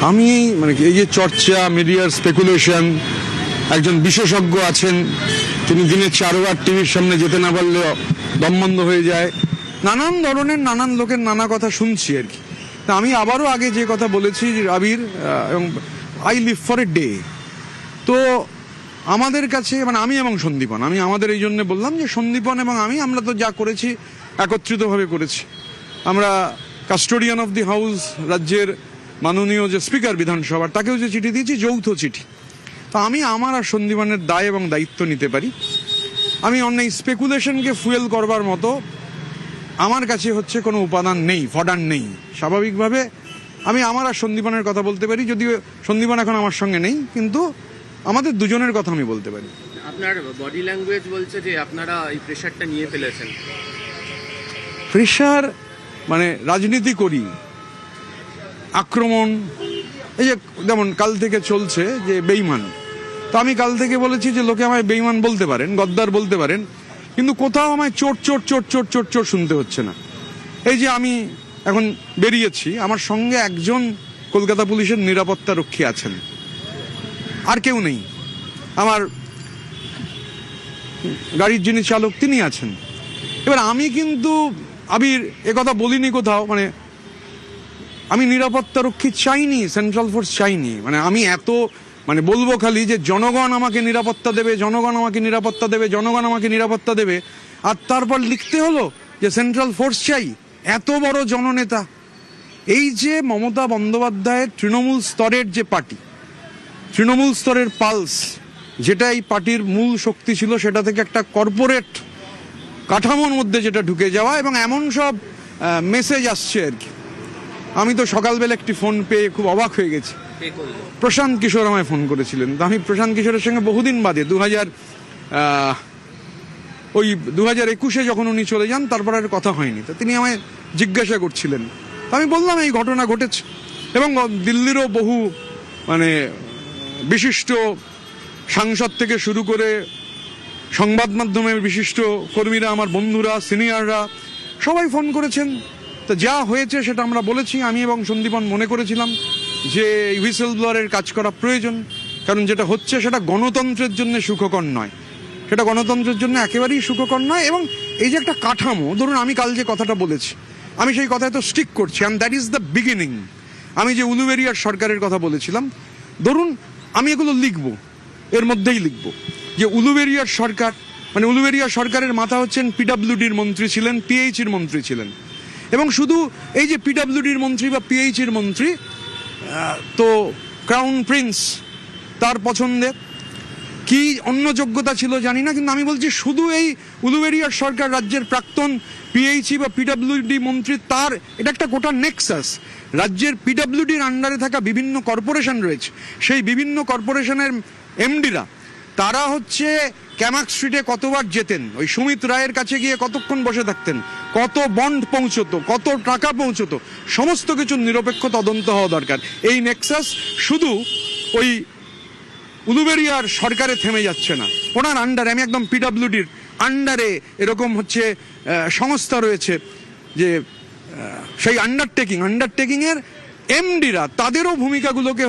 আমি এই যে চর্চা, মিডিয়ার স্পেকুলেশন, একজন বিশেষজ্ঞ আছেন, তিনি দিনে 4 বার টিভির সামনে যেতে না পারলে দম বন্ধ হয়ে যায়, নানান ধরনের নানান লোকের নানা কথা শুনছি আর কি। তা আমি আবারও আগে যে কথা বলেছি, আবির, এবং I live for a day. তো আমাদের কাছে আমি এবং সন্দীপন, আমি আমাদের এই জন্য বললাম যে সন্দীপন এবং আমরা তো যা করেছি একত্রিতভাবে করেছি। আমরা কাস্টোডিয়ান অফ দি হাউস, রাজ্যের মাননীয় যে স্পিকার বিধানসভার, তাকেও যে চিঠি দিয়েছি, যৌথ চিঠি। তো আমি আমার আর সন্দীপনের দায় এবং দায়িত্ব নিতে পারি। আমি অন্য স্পেকুলেশনকে ফুয়েল করবার মতো আমার কাছে কোনো উপাদান নেই, ফডার নেই। স্বাভাবিকভাবে আমি আমার আর সন্দীপনের কথা বলতে পারি, যদিও সন্দীপন এখন আমার সঙ্গে নেই, কিন্তু আমাদের দুজনের কথা আমি বলতে পারি। আপনার বডি ল্যাঙ্গুয়েজ বলছে যে আপনারা এই প্রেশারটা নিয়ে ফেলেছেন। প্রেশার রাজনীতি করি, আক্রমণ, এই যে যেমন কাল থেকে চলছে যে বেইমান। তো আমি কাল থেকে বলেছি যে লোকে আমায় বেইমান বলতে পারেন, গদ্দার বলতে পারেন, কিন্তু কোথাও আমায় চোর চোর চোর চোর চোর চোর শুনতে হচ্ছে না। এই যে আমি এখন বেরিয়েছি, আমার সঙ্গে একজন কলকাতা পুলিশের নিরাপত্তা রক্ষী আছেন, আর কেউ নেই। আমার গাড়ির যিনি চালক তিনি আছেন। এবার আমি কিন্তু আবির একথা বলিনি কোথাও, আমি নিরাপত্তা রক্ষী চাইনি, সেন্ট্রাল ফোর্স চাইনি। আমি এত বলবো খালি যে জনগণ আমাকে নিরাপত্তা দেবে, জনগণ আমাকে নিরাপত্তা দেবে, জনগণ আমাকে নিরাপত্তা দেবে, আর তারপর লিখতে হলো যে সেন্ট্রাল ফোর্স চাই। এত বড় জননেতা, এই যে মমতা বন্দ্যোপাধ্যায়ের তৃণমূল স্তরের যে পার্টি, তৃণমূল স্তরের পালস, যেটা এই পার্টির মূল শক্তি ছিল, সেটা থেকে একটা কর্পোরেট কাঠামোর মধ্যে যেটা ঢুকে যাওয়া, এবং এমন সব মেসেজ আসছে আর কি। আমি তো সকালবেলা একটি ফোন পেয়ে খুব অবাক হয়ে গেছি। প্রশান্ত কিশোর আমায় ফোন করেছিলেন। তো আমি প্রশান্ত কিশোরের সঙ্গে বহুদিন বাদে 2021 যখন উনি চলে যান, তারপর আর কথা হয়নি। তো তিনি আমায় জিজ্ঞাসা করছিলেন, তো আমি বললাম এই ঘটনা ঘটেছে, এবং দিল্লিরও বহু বিশিষ্ট সাংসদ থেকে শুরু করে সংবাদ মাধ্যমের বিশিষ্ট কর্মীরা, আমার বন্ধুরা, সিনিয়ররা সবাই ফোন করেছেন। তো যা হয়েছে সেটা আমরা বলেছি। আমি এবং সন্দীপন মনে করেছিলাম যে হুইসেল ব্লোয়ারের কাজ করা প্রয়োজন, কারণ যেটা হচ্ছে সেটা গণতন্ত্রের জন্য সুখকর নয়, সেটা গণতন্ত্রের জন্য একেবারেই সুখকর নয়। এবং এই যে একটা কাঠামো, ধরুন আমি কাল যে কথাটা বলেছি, আমি সেই কথায় তো স্টিক করছি, and that is the beginning. আমি যে উলুবেরিয়ার সরকারের কথা বলেছিলাম, ধরুন আমি এগুলো লিখবো, এর মধ্যেই লিখবো যে উলুবেরিয়ার সরকার, উলুবেরিয়া সরকারের মাথা হচ্ছেন পিডাব্লিউডির মন্ত্রী ছিলেন, পিএইচির মন্ত্রী ছিলেন। এবং শুধু এই যে পিডাব্লিউডির মন্ত্রী বা পিএইচির মন্ত্রী, তো ক্রাউন প্রিন্স তার পছন্দের, কি অন্য যোগ্যতা ছিল জানি না, কিন্তু আমি বলছি শুধু এই উলুবেরিয়ার সরকার, রাজ্যের প্রাক্তন পিএইচি বা পিডাব্লিউডি মন্ত্রী, তার এটা একটা গোটা নেক্সাস। রাজ্যের পিডাব্লিউডির আন্ডারে থাকা বিভিন্ন কর্পোরেশন রয়েছে, সেই বিভিন্ন কর্পোরেশনের এমডিরা, তারা হচ্ছে ক্যামাক স্ট্রিটে কতবার যেতেন, ওই সুমিত রায়ের কাছে গিয়ে কতক্ষণ বসে থাকতেন, কত বন্ড পৌঁছতো, কত টাকা পৌঁছতো, সমস্ত কিছু নিরপেক্ষ তদন্ত হওয়া দরকার। এই নেক্সাস শুধু ওই উলুবেরিয়ার সরকারে থেমে যাচ্ছে না, ওনার আন্ডারে, আমি একদম পিডাব্লিউডির আন্ডারে এরকম সংস্থা রয়েছে যে সেই আন্ডারটেকিংয়ের এমডিরা, তাদেরও ভূমিকাগুলোকে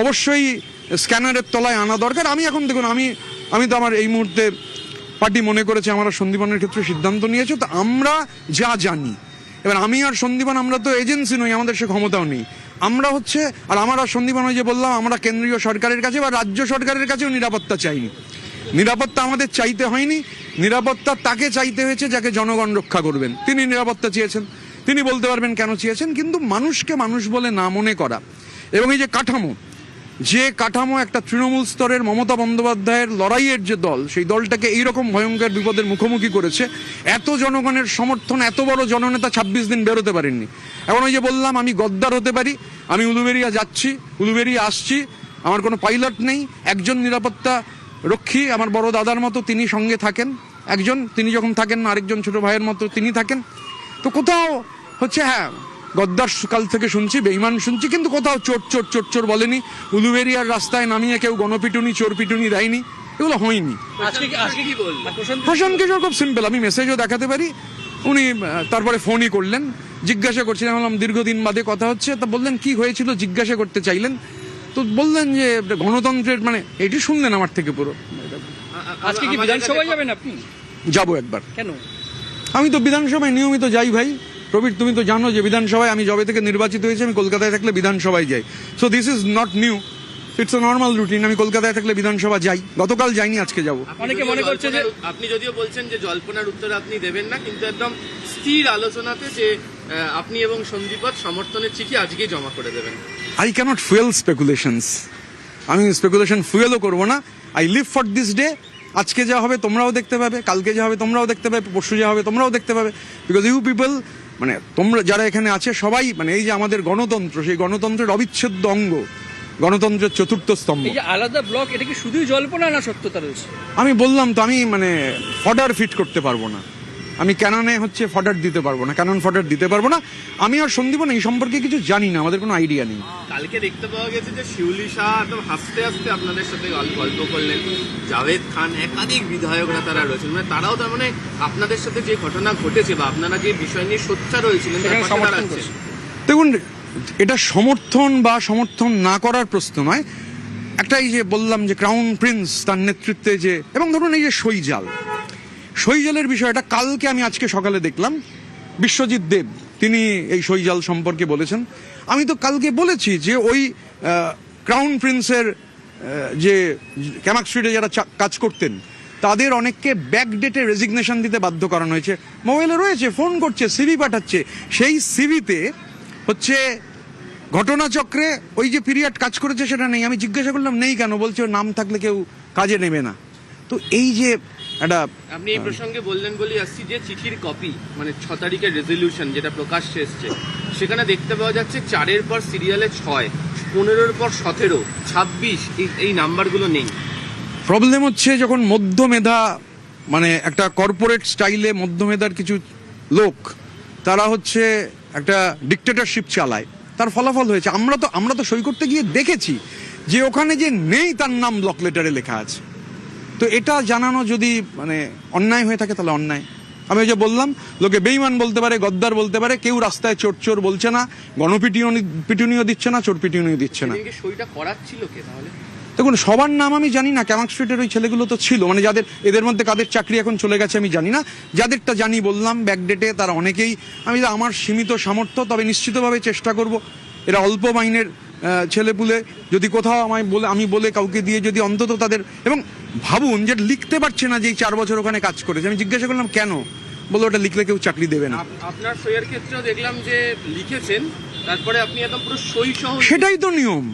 অবশ্যই স্ক্যানারের তলায় আনা দরকার। আমি এখন দেখুন, আমি তো আমার এই মুহূর্তে পার্টি মনে করেছে, আমরা সন্দীপনের ক্ষেত্রে সিদ্ধান্ত নিয়েছে, তো আমরা যা জানি, এবার আমি আর সন্দীপন আমরা তো এজেন্সি নই, আমাদের সে ক্ষমতাও নেই। আমরা আর আমার আর সন্দীপন, যে বললাম, আমরা কেন্দ্রীয় সরকারের কাছে বা রাজ্য সরকারের কাছেও নিরাপত্তা চাইনি। নিরাপত্তা আমাদের চাইতে হয়নি, নিরাপত্তা তাকে চাইতে হয়েছে যাকে জনগণ রক্ষা করবেন। তিনি নিরাপত্তা চেয়েছেন, তিনি বলতে পারবেন কেন চেয়েছেন। কিন্তু মানুষকে মানুষ বলে না মনে করা, এবং এই যে কাঠামো একটা তৃণমূল স্তরের মমতা বন্দ্যোপাধ্যায়ের লড়াইয়ের যে দল, সেই দলটাকে এইরকম ভয়ঙ্কর বিপদের মুখোমুখি করেছে, এত জনগণের সমর্থন, এত বড় জননেতা 26 দিন বেরোতে পারেননি। এখন ওই যে বললাম, আমি গদ্দার হতে পারি, আমি উলুবেরিয়া যাচ্ছি, উলুবেরিয়া আসছি, আমার কোনো পাইলট নেই, একজন নিরাপত্তা রক্ষী আমার বড় দাদার মতো তিনি সঙ্গে থাকেন, একজন, তিনি যখন থাকেন না, আরেকজন ছোট ভাইয়ের মতো তিনি থাকেন। তো কোথাও হ্যাঁ, গদ্দার কাল থেকে শুনছি, বেইমান শুনছি, কিন্তু কোথাও চোর চোর চোর চোর বলেনি, উলুবেরিয়ার রাস্তায় নামিয়ে কেউ গণপিটুনি, চোর পিটুনি দেয়নি, এগুলো হয়নি। প্রশান্ত কিশোর খুব সিম্পল, আমি মেসেজও দেখাতে পারি, উনি তারপরে ফোনই করলেন জিজ্ঞাসা করছিলাম, বললাম দীর্ঘদিন বাদে কথা হচ্ছে, তা বললেন কি হয়েছিল জিজ্ঞাসা করতে চাইলেন, তো বললেন যে গণতন্ত্রের মানে এটি শুনলেন আমার থেকে পুরো। আজকে কি বিধানসভায় যাবেন আপনি? যাবো একবার। কেন? আমি তো বিধানসভায় নিয়মিত যাই ভাই। প্রবীর, তুমি তো জানো যে বিধানসভায় আমি যবে থেকে নির্বাচিত হয়েছি আমি কলকাতায় থাকলে বিধানসভায় যাই। So this is not new, it's a normal routine. আমি কলকাতায় থাকলে বিধানসভা যাই, গতকাল যাইনি, আজকে যাব। অনেকে মনে করছে যে আপনি যদিও বলছেন যে জল্পনার উত্তর আপনি দেবেন না, কিন্তু একদম স্থির আলোচনাতে যে আপনি এবং সন্দীপত সমর্থনের চিঠি আজকেই জমা করে দেবেন। I cannot fuel speculations. আমি স্পেকুলেশন ফুয়েলও করবো না। I live for this day. আজকে যা হবে তোমরাও দেখতে পাবে, কালকে যা হবে তোমরাও দেখতে পাবে, পরশু যা হবে তোমরাও দেখতে পাবে। বিকজ ইউ পিপল, মানে তোমরা যারা এখানে আছে সবাই, মানে এই যে আমাদের গণতন্ত্র, সেই গণতন্ত্রের অবিচ্ছেদ্য অঙ্গ, গণতন্ত্রের চতুর্থ স্তম্ভ। এই যে আলাদা ব্লক, এটা কি শুধুই জল্পনা না সত্যতা রয়েছে? আমি বললাম তো, আমি মানে ফডার ফিট করতে পারবো না। আমি ক্যাননে হচ্ছে ফডার দিতে পারবো না, ক্যানন ফডার দিতে পারবো না। আমি আর সন্দীপন এই সম্পর্কে কিছু জানি না, আমাদের কোনো আইডিয়া নেই। কালকে দেখতে পাওয়া গেছে যে শিউলি শাহ একদম হাসতে হাসতে আপনাদের সাথে গল্প করলেন, জাভেদ খান, একাধিক বিধায়করা তারা রয়েছেন, মানে তারাও তার মানে আপনাদের সাথে যে ঘটনা ঘটেছে বা আপনারা যে বিষয় নিয়ে সোচ্চার হয়েছিলেন তার সেখানে পাশে সমর্থন দাঁড়াচ্ছেন। করছে। দেখুন, এটা সমর্থন বা সমর্থন না করার প্রশ্ন নয়। একটাই যে বললাম যে ক্রাউন প্রিন্স তার নেতৃত্বে যে, এবং ধরুন এই যে সইজালের বিষয়টা কালকে আমি আজকে সকালে দেখলাম বিশ্বজিৎ দেব তিনি এই সইজাল সম্পর্কে বলেছেন। আমি তো কালকে বলেছি যে ওই ক্রাউন প্রিন্সের যে ক্যামাক স্ট্রিটে যারা কাজ করতেন তাদের অনেককে ব্যাকডেটে রেজিগনেশন দিতে বাধ্য করানো হয়েছে। মোবাইলে রয়েছে, ফোন করছে, সিভি পাঠাচ্ছে। সেই সিভিতে হচ্ছে ঘটনাচক্রে ওই যে পিরিয়ড কাজ করেছে সেটা নেই। আমি জিজ্ঞাসা করলাম নেই কেন, বলছে ওর নাম থাকলে কেউ কাজে নেবে না। তো এই যে একটা, আপনি এই প্রসঙ্গে বললেন বলেই আসছি যে চিঠির কপি মানে 6 তারিখের রেজলিউশন যেটা প্রকাশ্যে এসছে, সেখানে দেখতে পাওয়া যাচ্ছে 4-এর পর সিরিয়ালে 6, 15-এর পর 17, 26 এই নাম্বারগুলো নেই। প্রবলেম হচ্ছে যখন মধ্যমেধা, মানে একটা কর্পোরেট স্টাইলে মধ্যমেধার কিছু লোক তারা হচ্ছে একটা ডিক্টেটরশিপ চালায়, তার ফলাফল হয়েছে। আমরা তো সই করতে গিয়ে দেখেছি যে ওখানে যে নেই তার নাম ব্লক লেটারে লেখা আছে। তো এটা জানানো যদি মানে অন্যায় হয়ে থাকে তাহলে অন্যায়। আমি ওই যে বললাম, লোকে বেঈমান বলতে পারে, গদ্দার বলতে পারে, কেউ রাস্তায় চোর বলছে না, গণপিটুনিও দিচ্ছে না, চোর পিটুনিও দিচ্ছে না। সেদিনকে সইটা করাচ্ছিল কে তাহলে? দেখুন, সবার নাম আমি জানি না। ক্যামাক স্ট্রিটের ওই ছেলেগুলো তো ছিল, মানে যাদের এদের মধ্যে কাদের চাকরি এখন চলে গেছে আমি জানি না। যাদেরটা জানি বললাম ব্যাকডেটে, তারা অনেকেই। আমি আমার সীমিত সামর্থ্য, তবে নিশ্চিতভাবে চেষ্টা করব এরা অল্প মাইনের ছেলেপুলে, যদি কোথাও আমি বলে কাউকে দিয়ে যদি অন্তত তাদের, এবং ভাবুন যে লিখতে পারছে না যে এই 4 বছর ওখানে কাজ করেছে। আমি জিজ্ঞাসা করলাম কেন, বললো ওটা লিখলে কেউ চাকরি দেবে না। আপনার সইয়ের ক্ষেত্রেও দেখলাম যে লিখেছেন, তারপরে আপনি একদম পুরো সই সহ। সেটাই তো নিয়ম।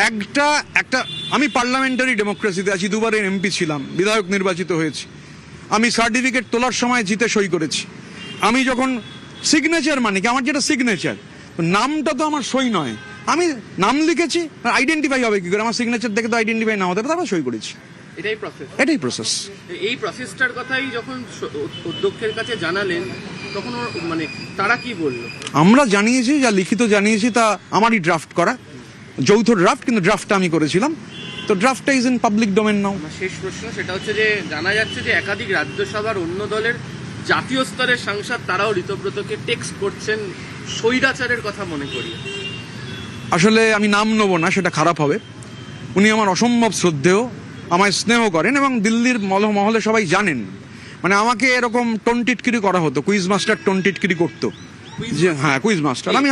একটা আমি পার্লামেন্টারি ডেমোক্রেসিতে আছি, 2বারের এমপি ছিলাম, বিধায়ক নির্বাচিত হয়েছি। আমি সার্টিফিকেট তোলার সময় জিতে সই করেছি। আমি যখন সিগনেচার, মানে কি আমার যেটা সিগনেচার, নামটা তো আমার সই নয়। আমি নাম লিখেছি, আইডেন্টিফাই হবে কি করে? আমার সিগনেচার দেখে তো আইডেন্টিফাই না হতে পারে, তারপর সই করেছি। এটাই প্রসেস। এই প্রসেসটার কথাই যখন অধ্যক্ষের কাছে জানালেন তখন মানে তারা কি বললো? আমরা জানিয়েছি, যা লিখিত জানিয়েছি তা আমারই ড্রাফট করা, যৌথ ড্রাফট, কিন্তু ড্রাফটটা আমি করেছিলাম। তো ড্রাফটটা ইজ ইন পাবলিক ডোমেন নাও। শেষ প্রশ্ন, সেটা হচ্ছে যে জানা যাচ্ছে যে একাধিক রাজ্যসভার অন্য দলের জাতীয় স্তরের সাংসদ তারাও ঋতব্রতকে টেক্সট করছেন স্বৈরাচারের কথা মনে করি। আসলে আমি নাম নেব না, সেটা খারাপ হবে। উনি আমার অসম্ভব শ্রদ্ধেয়, আমায় স্নেহ করেন, এবং দিল্লির মহলে সবাই জানেন। মানে আমাকে এরকম টোনটিটকিরি করা হতো, কুইজ মাস্টার টোনটিটকিরি করতো যে হ্যাঁ কুইজ মাস্টার। আমি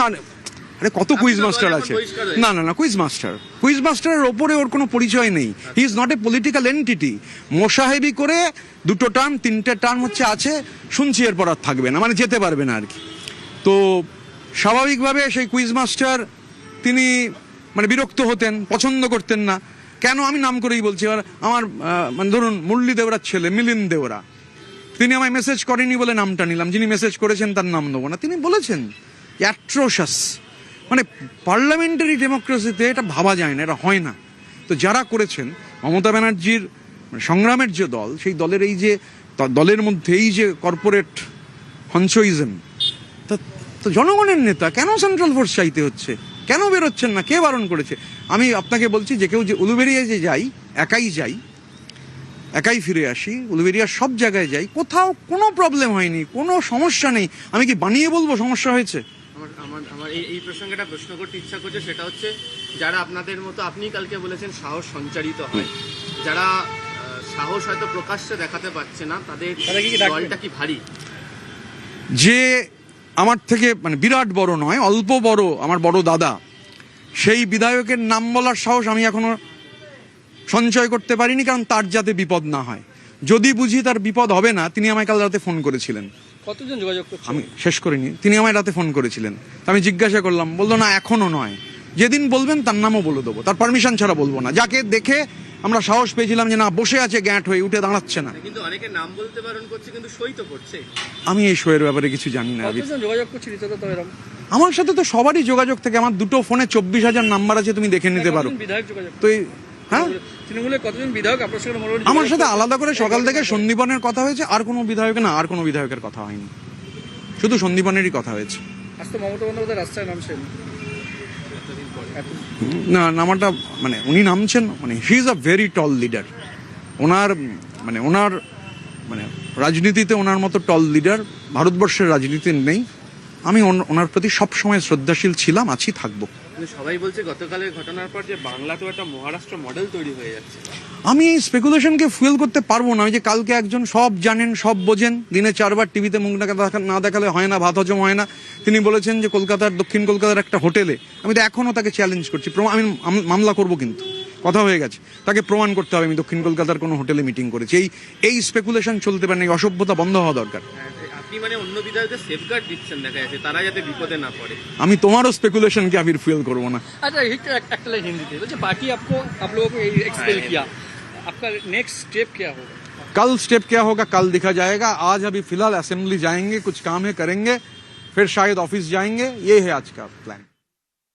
আরে কত কুইজ মাস্টার আছে, না কুইজ মাস্টারের ওপরে ওর কোনো পরিচয় নেই। He is not a political entity. মোসাহেবি করে 2টো টার্ম 3টে টার্ম হচ্ছে আছে, শুনছি এরপর আর থাকবে না, মানে যেতে পারবে না আর কি। তো স্বাভাবিকভাবে সেই কুইজ মাস্টার তিনি মানে বিরক্ত হতেন, পছন্দ করতেন না। কেন আমি নাম করেই বলছি। এবার আমার মানে ধরুন মুরলী দেওরার ছেলে মিলিন্দ দেওরা, তিনি আমায় মেসেজ করেনি বলে নামটা নিলাম। যিনি মেসেজ করেছেন তার নাম নেবো না। তিনি বলেছেন অ্যাট্রোশাস, মানে পার্লামেন্টারি ডেমোক্রেসিতে এটা ভাবা যায় না, এটা হয় না। তো যারা করেছেন, মমতা ব্যানার্জির সংগ্রামের যে দল, সেই দলের এই যে দলের মধ্যে এই যে কর্পোরেট হনসোইজম, তো জনগণের নেতা কেন সেন্ট্রাল ফোর্স চাইতে হচ্ছে? কেন বেরোচ্ছেন না? কে বারণ করেছে? আমি আপনাকে বলছি, যে কেউ যে উলুবেড়িয়ে যে যাই, একাই যাই, একাই ফিরে আসি, উলুবেরিয়ার সব জায়গায় যাই, কোথাও কোনো প্রবলেম হয়নি, কোনো সমস্যা নেই। আমি কি বানিয়ে বলবো সমস্যা হয়েছে? আমার এই প্রসঙ্গে একটা প্রশ্ন করতে ইচ্ছা করছে, সেটা হচ্ছে যারা আপনাদের মতো, আপনি কালকে বলেছেন সাহস সঞ্চারিত হয়, যারা সাহস হয়তো প্রকাশ্যে দেখাতে পারছে না, তাদের তারা কি ডাকবে? দলটা কি ভারী? যে আমার থেকে মানে বিরাট বড় নয়, অল্প বড়, আমার বড় দাদা, সেই বিধায়কের নাম বলার সাহস আমি এখনো সঞ্চয় করতে পারিনি, কারণ তার যাতে বিপদ না হয়। যদি বুঝি তার বিপদ হবে না, তিনি আমায় কাল রাতে ফোন করেছিলেন। কতজন যোগাযোগ করছে? আমি শেষ করিনি, তিনি আমায় রাতে ফোন করেছিলেন। তা আমি জিজ্ঞাসা করলাম, বললো না এখনো নয়, যেদিন বলবেন তার নামও বলে দেবো, তার পারমিশন ছাড়া বলবো না। যাকে দেখে আমরা সাহস পেয়েছিলাম যে না বসে আছে গ্যাঁট হয়ে, উঠে দাঁড়াচ্ছে না, কিন্তু অনেকে নাম বলতে বারণ করছে, কিন্তু সই তো করছে। আমি এই শোয়ের ব্যাপারে কিছু জানি না। কতজন যোগাযোগ করছে রীতিমতো তো এরকম? আমার সাথে তো সবারই যোগাযোগ থেকে, আমার দুটো ফোনে 24,000 নাম্বার আছে, তুমি দেখে নিতে পারো। কতজন বিধায়ক যোগাযোগ? তো হ্যাঁ, তৃণমূলের কতজন বিধায়ক আপনার সঙ্গে মোটামুটি আমার যোগাযোগ সাথে করছে? আলাদা করে সকাল থেকে সন্দীপনের কথা হয়েছে, আর কোনো বিধায়কের না, আর কোনো বিধায়কের কথা হয়নি, শুধু সন্দীপনেরই কথা হয়েছে। আজ তো মমতা বন্দ্যোপাধ্যায় রাস্তায় নামছেন। না, নামাটা মানে উনি নামছেন, মানে he is a very tall leader. ওনার মানে রাজনীতিতে ওনার মতো টল লিডার ভারতবর্ষের রাজনীতিতে নেই। আমি ওনার প্রতি সবসময় শ্রদ্ধাশীল ছিলাম, আছি, থাকবো। কিন্তু সবাই বলছে গতকালের ঘটনার পর যে বাংলাতেও একটা মহারাষ্ট্র মডেল তৈরি হয়ে যাচ্ছে। আমি এই স্পেকুলেশনকে ফুয়েল করতে পারবো না। ওই যে কালকে একজন সব জানেন, সব বোঝেন, দিনে 4 বার টিভিতে মুখ না দেখালে হয় না, ভাত হজম হয় না, তিনি বলেছেন যে কলকাতার, দক্ষিণ কলকাতার একটা হোটেলে, আমি তো এখনো তাকে চ্যালেঞ্জ করছি, আমি মামলা করব, কিন্তু কথা হয়ে গেছে, তাকে প্রমাণ করতে হবে আমি দক্ষিণ কলকাতার কোনো হোটেলে মিটিং করেছি। এই স্পেকুলেশন চলতে পারে না, এই অসভ্যতা বন্ধ হওয়া দরকার। আপনি মানে অন্য বিধায়কদের সেফগার্ড দিচ্ছেন দেখা যাচ্ছে, তারা যাতে বিপদে না পড়ে। আমি তোমারও স্পেকুলেশনকে আমি ফুয়েল করবো না। अच्छा एक लाइन हिंदी थी, बोले पार्टी आपको आप लोगों को एक्सपेल किया, आपका नेक्स्ट स्टेप क्या होगा? कल स्टेप क्या होगा कल दिखा जाएगा। आज अभी फिलहाल असेंबली जाएंगे, कुछ काम है करेंगे, फिर शायद ऑफिस जाएंगे, ये है आज का प्लान।